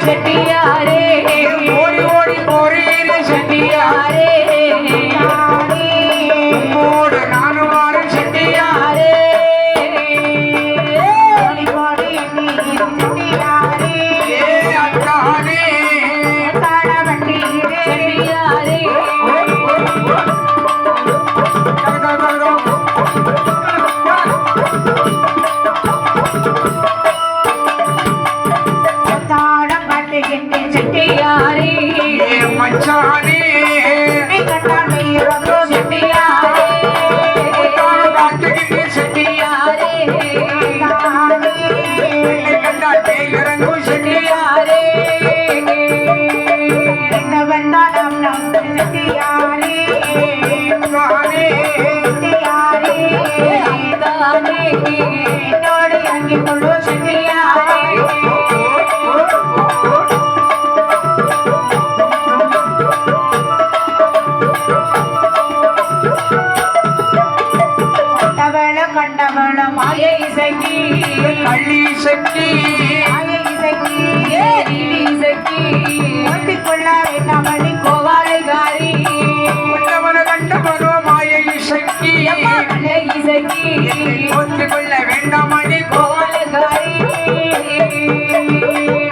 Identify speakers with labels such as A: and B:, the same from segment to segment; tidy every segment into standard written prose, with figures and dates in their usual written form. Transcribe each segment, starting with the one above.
A: செட்டியாரே
B: ஓடி ஓடி போறீரே செட்டியாரே உம்மோடு நானும் வாரும் செட்டியாரே அத்தானே
A: செட்டியாரே செட்டியாரே
B: மச்சானே
A: செட்டியாரே
B: காட்டுகின்ற செட்டியாரே கண்டாட்டே இறங்கும் செட்டியாரே தானே
A: என்னோடு அங்கே கொடு செட்டியாரே கண்டவளம் மாயை இசைக்கு
B: கள்ளி சக்தி
A: மாயை இசைக்கு ஏறி இசைக்கு ஓட்டிக்கொள்ள வேண்டாமணி கோவாலைகாரி
B: கண்டவன கண்டவனோ மாயை சக்தி
A: மாயை இசைக்கு
B: ஒத்துக்கொள்ள வேண்டாம் அடி
A: கோவாலைகாரி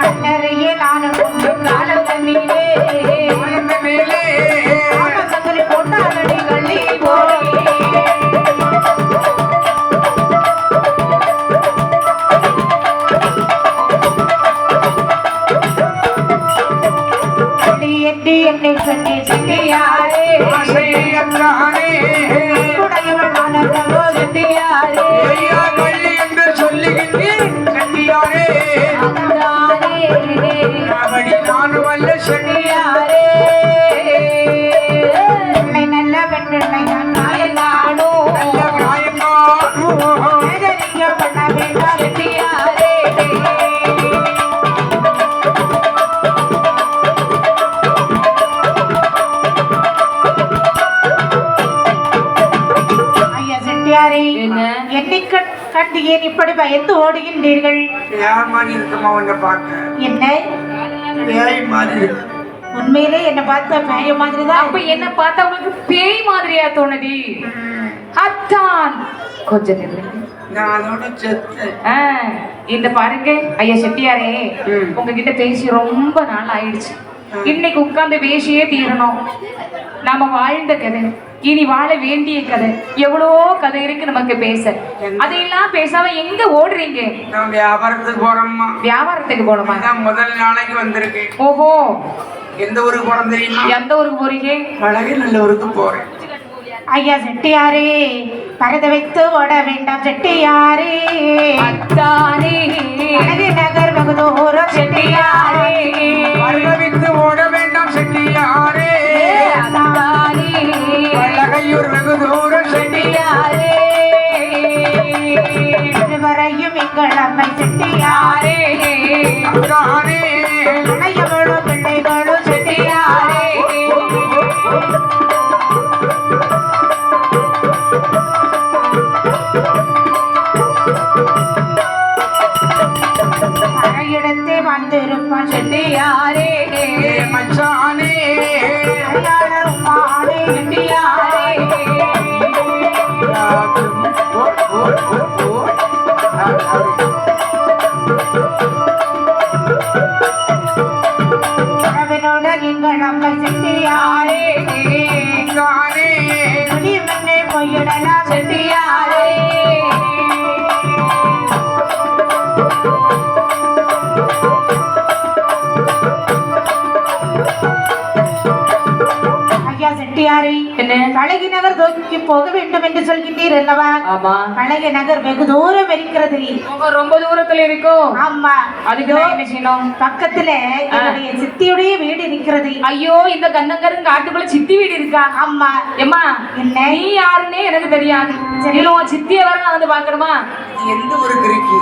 A: அன்னரையே நானும் கொண்டு காலம் தண்ணீரே
B: கோலந்த மேலே
A: சங்கரி போட்டாலடி கள்ளி போய் என்னை சொன்னி செட்டியாரே
B: ஆசையத்தானே
A: உடையவள் மனதோ செட்டியாரே
B: ஐயா கள்ளி என்று சொல்லுகின்றேன் செட்டியாரே
A: அந்தானே
B: கபடி நானும் அல்ல செட்டியாரே
A: என்னை நல்ல பெண்ணை நான் நாயனானோ
B: நல்ல காயங்கானோ
A: வேதனைக்க பண்ண வேண்டாம் செட்டியாரே என்னை கண்டு ஏன் இப்படி பயந்து ஓடுகின்றீர்கள்?
B: யார் மாதிரி இருக்குமா உன்னை பார்க்க
A: என்ன
B: பேய் மாதிரி இருக்கு
A: உண்மையிலே என்ன பார்த்தா பேய மாதிரி தான்.
C: அப்ப என்ன பார்த்தா உங்களுக்கு பேய் மாதிரியா தோணுது? அத்தான் கொஞ்சம் நில்லுங்க.
B: நான் அதோட செத்தேன்
C: இந்த பாருங்க ஐயா செட்டியாரே, உங்ககிட்ட பேசி ரொம்ப நாள் ஆயிடுச்சு. இன்னைக்கு உட்கார்ந்து பேசியே தீரணும். நாம வாழ்ந்த கதை, இனி வாழ வேண்டிய கதை, எவ்வளோ கதை இருக்கு நமக்கு பேச. அதையெல்லாம் பேசாம எங்க ஓடுறீங்க?
B: நான் வியாபாரத்துக்கு போறோம்மா.
C: வியாபாரத்துக்கு போனோமா?
B: நான் முதல் நாளைக்கு வந்திருக்கேன்.
C: ஓஹோ,
B: எந்த ஊருக்கு போறோம் தெரியுமா?
C: எந்த ஊருக்கு போறீங்க?
B: பழகி நல்ல ஊருக்கு போறேன்.
A: ஐயா செட்டியாரே, பரத வைத்து ஓட வேண்டாம் செட்டியாரே.
C: அத்தானே
A: அழகு நகர் வெகு தூரம் செட்டியாரே.
B: பரதவித்து ஓட வேண்டாம் செட்டியாரே.
A: அத்தானே
B: பழகையூர் வெகு தூரம் செட்டியாரே.
A: வரையும் எங்கள் அம்மை செட்டியாரே.
B: அத்தானே
A: அணையவளோ பிள்ளைகளோ செட்டியாரே. அழையிடத்தே வந்திருப்பான் செட்டியாரே.
B: மச்சானே
A: அடையாளம் மாறே செட்டியாரே. உறவினோட எங்கள் அம்மை செட்டியாரே.
B: தானே
A: முடிவென்னே பொய்யிடலாம் செட்டியாரே. ஐயா செட்டியாரே,
C: என்ன?
A: பழகி நகர் நோக்கி போக வேண்டும் என்று சொல்கின்றீர் அல்லவா?
C: ஆமா.
A: பழகி நகர் வெகு தூரம் இருக்கிறது.
C: ரொம்ப தூரத்துல இருக்கும்.
A: ஆமா,
C: அதுக்கு நான் என்ன செய்யணும்?
A: பக்கத்துல என்னுடைய சித்தியுடைய வீடு இருக்கிறது.
C: ஐயோ, இந்த கண்ணங்கரும் காட்டுக்குள்ள சித்தி வீடு இருக்கா?
A: ஆமா.
C: எம்மா,
A: என்ன?
C: நீ யாருன்னே எனக்கு தெரியாது.
A: சரி.
C: சரி, உன் சித்திய வர நான் வந்து பாக்கணுமா?
B: எந்த ஊருக்கு இருக்கு?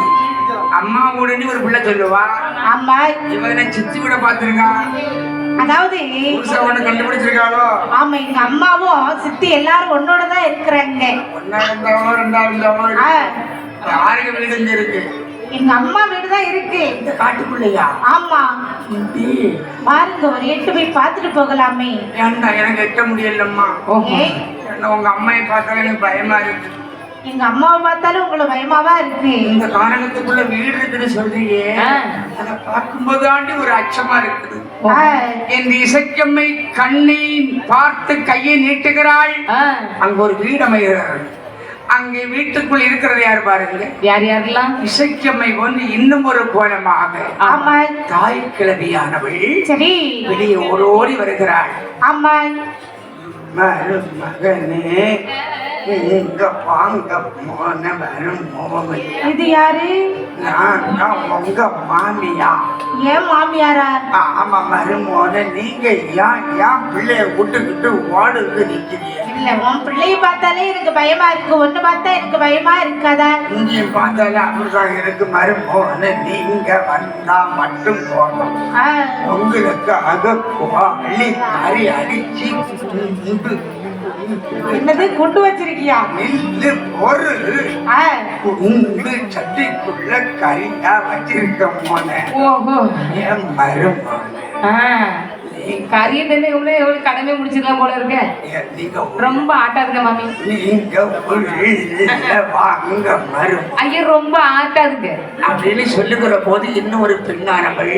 B: அம்மா உடனே ஒரு பிள்ளை சொல்லுவா.
A: ஆமா,
B: இவனை சித்தி விட பாத்துருக்கா.
A: அதாவது
B: ஒண்ணு கண்டுபிடிச்சிருக்காளோ?
A: ஆமா, எங்க அம்மாவும் சித்தி எல்லாரும் ஒன்னோட தான் இருக்கிறாங்க.
B: ஒன்னா இருந்தாலும் ரெண்டாவது இருந்தாலும் யாருக்கு வீடு இங்க இருக்கு?
A: எங்க அம்மா வீடு தான் இருக்கு.
B: இந்த காட்டுக்குள்ளையா?
A: ஆமா.
B: இந்தி.
A: பாருங்க, ஒரு எட்டு போய் பார்த்துட்டு போகலாமே.
B: ஏன்டா எனக்கு எட்ட முடியலம்மா.
A: ஏய்,
B: உங்க அம்மையை பார்த்தாலும் எனக்கு பயமா இருக்கு.
A: எங்க அம்மாவை பார்த்தாலும் உங்களுக்கு பயமாவா இருக்கு?
B: இந்த காரணத்துக்குள்ள வீடு இருக்குன்னு சொல்றீங்க, அதை பார்க்கும்போது ஆண்டி ஒரு அச்சமா இருக்குது. இந்த இசைக்கம்மை கண்ணை பார்த்து கையை நீட்டுகிறாள். அங்க ஒரு வீடு அமைகிறாள். அங்கே வீட்டுக்குள் இருக்கிறது யார் பாருங்க.
C: யார் யாரெல்லாம்?
B: இசைக்கம்மை வந்து இன்னும் ஒரு கோலமாக
A: ஆமா
B: தாய் கிழவியானவள்
A: சரி
B: வெளியே ஓடோடி வருகிறாள்.
A: ஆமா
B: மகனே இங்க வாங்க போன வரும் மோகமே.
A: இது யாரு?
B: நான் உங்க மாமியா.
A: ஏன் மாமியாரா?
B: ஆமா மருமோன, நீங்க ஏன் பிள்ளைய விட்டுக்கிட்டு ஓடுக்கு நிக்கிறீங்க?
A: இல்ல, உன் பிள்ளைய பார்த்தாலே எனக்கு பயமா இருக்கு. ஒண்ணு பார்த்தா எனக்கு பயமா இருக்காதா?
B: இங்கேயும் பார்த்தாலே அப்படிதான் இருக்கு மருமோன. நீங்க வந்தா மட்டும் போதும், உங்களுக்காக கோழி கறி அடிச்சு
A: என்னது கொண்டு வச்சிருக்கியா?
B: நெல்லு பொரு குண்டு சட்டிக்குள்ள கறியா வச்சிருக்க மோன.
C: ஓஹோ,
B: என் மருமோன
C: கறியை தண்ணி எவ்வளவு கடமை முடிச்சிடலாம் போல இருக்க. ரொம்ப ஆட்டாதுங்க மாமி.
B: நீங்க வாங்க மரும்
C: ஐயா, ரொம்ப ஆட்டாதுங்க
B: அப்படின்னு சொல்லுகிற போது இன்னும் ஒரு பெண்ணானவள்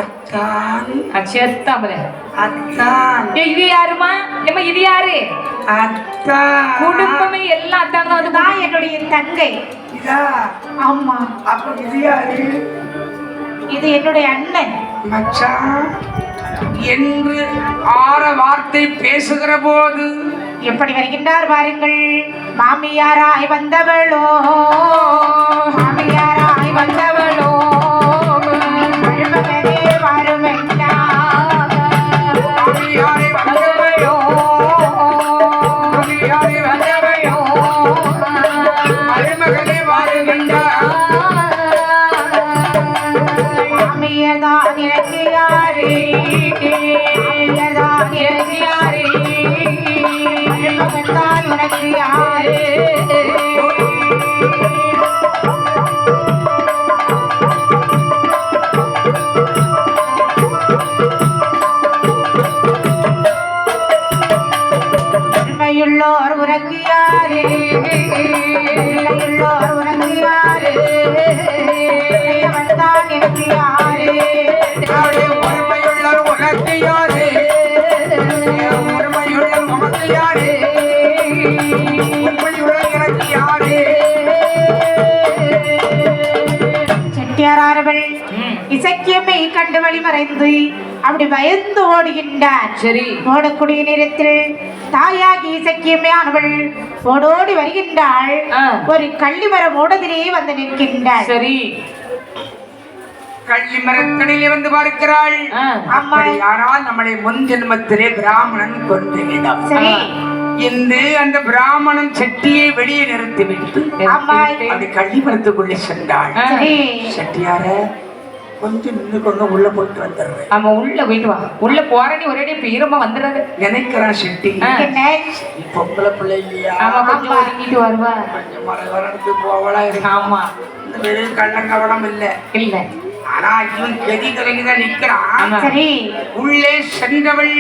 B: அத்தான்
C: சேத்தாமல
B: அத்தான்.
C: இது யாருமா? ஏமா இது யாரு?
B: அத்தான்.
C: குடும்பமே எல்லாம் அத்தான்.
A: அதுதான் என்னுடைய தங்கை.
B: இதா?
A: ஆமா.
B: அப்ப இது யாரு?
A: இது என்னுடைய அண்ணன்
B: மச்சான் என்று ஆற வார்த்தை பேசுகிற போது
A: எப்படி வருகின்றார் பாருங்கள். மாமியாராய் வந்தவளோ, மாமியாராய் வந்தவளோ, மருமகனே வருமெண்டா.
B: மாமியாரை வந்தவளோ, மாமியாரை வந்தவளோ, மருமகனே வருமெண்டா.
A: மாமியர்தான் எனக்கு யாரு? மாமியர்தான் எனக்கு யாரு? மருமகன்தான் உனக்கு யாரு? உண்மையுள்ளோர் உனக்கு யாரு? உண்மையுள்ளோர் உனக்கு யாரு? வந்தான் எனக்கு யாரு?
B: உண்மையுள்ள உனக்கு யாரு? உண்மையுள்ள உனக்கு யாரு? உண்மையுள்ள எனக்கு யாரு?
A: செட்டியாரவள் இசக்கியமை கண்டு வழிமறைந்து அப்படி பயந்து ஓடுகின்றார்.
C: சரி,
A: ஓடக்கூடிய நேரத்தில் தாயாகி இசக்கியமையானவள் ஓடோடி வருகின்றாள். ஒரு கள்ளிமரம் ஓடதிலே வந்து நிற்கின்றாள்.
C: சரி,
B: கள்ளி மரத்தடியிலே வந்து பார்க்கிறாள். அப்படி யாரால் நம்மளை முன் ஜென்மத்திலே பிராமணன் கொன்றுவிடும்.
A: சரி,
B: இன்று அந்த பிராமணன் செட்டியை வெளியே நிறுத்திவிட்டு அப்படி கள்ளி மரத்துக்குள்ளே சென்றாள். செட்டியார கொஞ்சம் நின்று கொண்டு உள்ள போயிட்டு வந்துடுறேன்.
C: ஆமா, உள்ள போயிட்டு வா. உள்ள போறேன்னு ஒரே பீரமா வந்துடுறது
B: நினைக்கிறான் செட்டி. பொம்பளை பிள்ளை இல்லையா?
C: ஆமா, கொஞ்சம் ஒதுங்கிட்டு வருவா.
B: கொஞ்சம் மழை வரத்து போவலா இருக்கு.
C: ஆமா,
B: இந்த வெறும் கள்ளங்கவடம் இல்ல
C: இல்ல.
B: ஆனா இவன் கெதி கலங்கிதான் நிக்கிறான்.
A: சரி,
B: உள்ளே சென்றவள்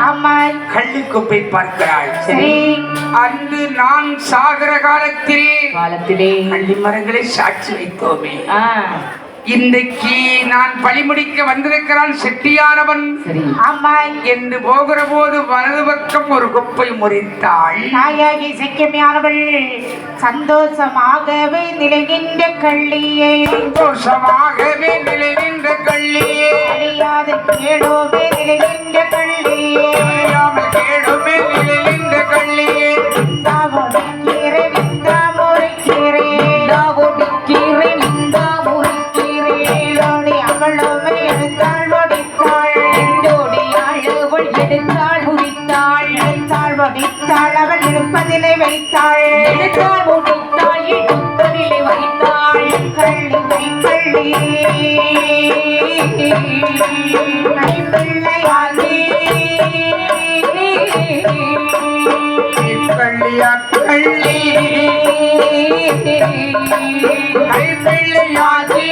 A: ஆமா
B: கள்ளி குப்பை பார்க்கிறாள்.
A: சரி,
B: அன்று நான் சாகர காலத்திலே கள்ளி மரங்களை சாட்சி வைத்தோமே, இன்றைக்கு நான் பழிமுடிக்க வந்திருக்கிறான் செட்டியானவன்.
A: ஆமா
B: என்று போகிற போது வலது பக்கம் ஒரு குப்பை முறித்தாள்.
A: தாயாகி இசக்கியமையானவள் சந்தோஷமாகவே நிலைகின்ற கள்ளியை,
B: சந்தோஷமாகவே நிலைகின்ற கள்ளியே,
A: அழியாத கேடோவே நிலைகின்ற கள்ளியே,
B: அழியாமல் கேடோவே நிலைகின்ற கள்ளியே,
A: தாவோடிக்கீரை நின்றாமுறிக்கீரை, தாவோடிக்கீரை நின்றாமுறிக்கீரை, ஓடி அவளோவை எடுத்தாள் ஒடித்தாள், ஓடி அழுவள் எடுத்தாள் உரித்தாள், எடுத்தாள் ஒடித்தாள் அவள் இருப்பதிலே வைத்தாள், எடுத்தாள் ஒடித்தாள் இடுப்பதிலே வைத்தாள், கள்ளி கள்ளி கைப்பிள்ளையாகி
B: கள்ளியா கள்ளி கைப்பிள்ளையாக்கி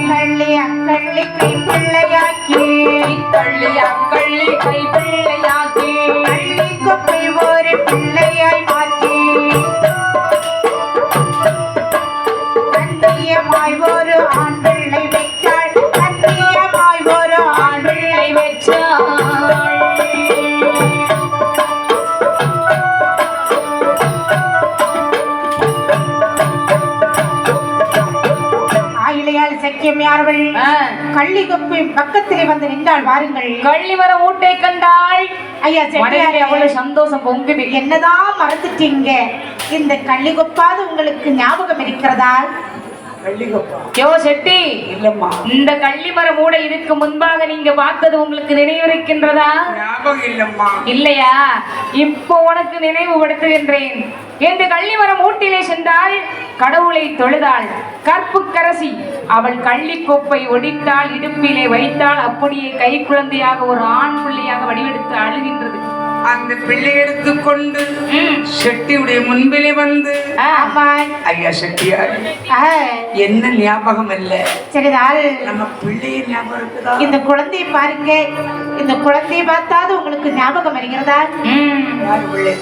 A: கள்ளி அக்கள்ளி கைப்பிள்ளையாக்கி
C: கள்ளி அக்கள்ளி கைப்பிள்ளையாக்கி
A: கள்ளி கொப்பை ஒரு பிள்ளையாய் மாற்றி கண்ணியமாய் ஒரு ஆண் பிள்ளை வைத்தாள் கண்ணியமாய் ஒரு ஆண் பிள்ளை ஆயிலையால் சக்கியமையானவள் கள்ளி கொப்பை பக்கத்திலே வந்து நின்றாள். வாருங்கள்.
C: கள்ளிமர மூட்டை கண்டாள்.
A: ஐயா செட்டியாரே,
C: அவ்வளவு சந்தோஷம் பொங்குது.
A: என்னதான் மறந்துட்டீங்க? இந்த கள்ளி கொப்பாது உங்களுக்கு ஞாபகம் இருக்கிறதா?
B: கள்ளிகப்பா
C: யோ செட்டி,
B: இல்லம்மா,
C: இந்த கள்ளிமர மூடை இதுக்கு முன்பாக நீங்க பார்த்தது உங்களுக்கு நினைவிருக்கின்றதா?
B: ஞாபகம் இல்லம்மா.
C: இல்லையா? இப்போ உனக்கு நினைவுபடுத்துகின்றேன். இந்த கள்ளிமர மூட்டிலே சென்றால் கடவுளை தொழுதாள். கற்புக்கரசி அவள் கள்ளிக்கோப்பை ஒடித்தாள், இடுப்பிலே வைத்தாள். அப்படியே கை குழந்தையாக ஒரு ஆண் பிள்ளையாக வடிவெடுத்து அழுகின்றது.
B: அந்த பிள்ளை எடுத்துக்கொண்டு செட்டியுடைய முன்பிலே வந்து, ஐயா செட்டியார், என்ன ஞாபகம் இல்ல?
A: சரிதால்
B: நம்ம பிள்ளைய ஞாபகம் இருக்குதா?
A: இந்த குழந்தையை பாருங்க. இந்த குழந்தையை பார்த்தாது உங்களுக்கு ஞாபகம் வருகிறதா?
B: யார் பிள்ளை?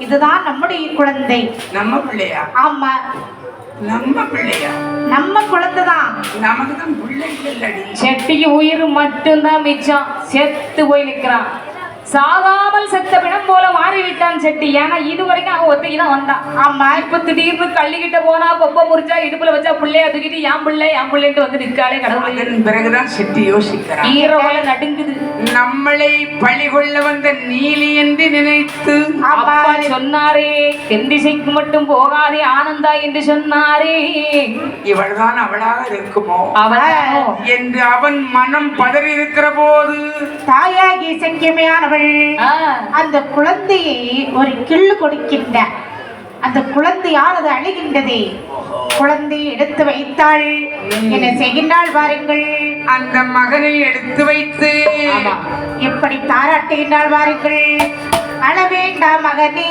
A: இதுதான் நம்முடைய குழந்தை.
B: நம்ம பிள்ளையா?
A: ஆமா,
B: நம்ம பிள்ளையா?
A: நம்ம குழந்தைதான்.
B: நமக்கு தான் பிள்ளை இல்லடி.
C: செட்டிக்கு உயிர் மட்டும்தான் மிச்சம். செத்து போய் நிற்கிறான். சாகாமல் செத்த பிணம் போல மாறிவிட்டான் செட்டி. ஏன்னா இதுவரைக்கும் அவன் ஒத்தைக்கு தான் வந்தான்.
A: ஆமா,
C: இப்ப திடீர்னு கள்ளிக்கிட்ட போனா கொப்ப முறிச்சா இடுப்புல வச்சா பிள்ளைய தூக்கிட்டு என் பிள்ளைன்ட்டு வந்து நிற்காளே கடவுளே.
B: அதன் பிறகுதான் செட்டி யோசிக்கிறான்.
C: ஈரோல நடுங்குது.
B: நம்மளை பழி கொள்ள வந்த நீலி என்று நினைத்து
C: அப்பா சொன்னாரே, தென் திசைக்கு மட்டும் போகாதே ஆனந்தா என்று சொன்னாரே.
B: இவள்தான் அவளாக இருக்குமோ
C: அவளானோ
B: என்று அவன் மனம் பதறி இருக்கிற போது,
A: தாயாகி சக்கியமையானவள் அந்த குழந்தையை ஒரு கிள்ளு கொடுக்கின்றார். அந்த குழந்தையானது அழுகின்றதே. குழந்தையை எடுத்து வைத்தாள். என்ன செய்கின்றாள் பாருங்கள்.
B: அந்த மகனை எடுத்து வைத்து
A: எப்படி தாராட்டுகின்றாள் பாருங்கள். அழ வேண்டாம் மகனே,